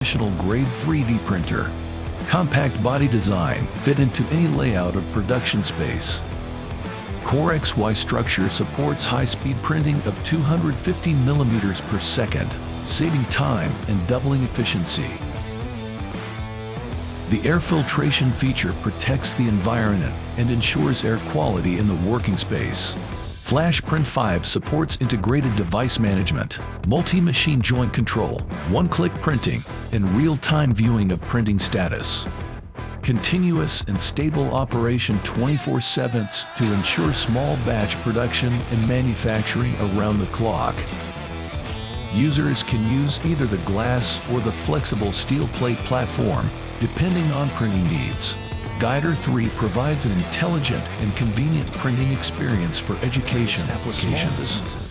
professional grade 3D printer. Compact body design, fit into any layout of production space. Core XY structure supports high-speed printing of 250 millimeters per second, saving time and doubling efficiency. The air filtration feature protects the environment and ensures air quality in the working space. Flash Print 5 supports integrated device management, multi-machine joint control, one-click printing, and real-time viewing of printing status. Continuous and stable operation 24/7 to ensure small batch production and manufacturing around the clock. Users can use either the glass or the flexible steel plate platform, depending on printing needs. Guider 3 provides an intelligent and convenient printing experience for education applications.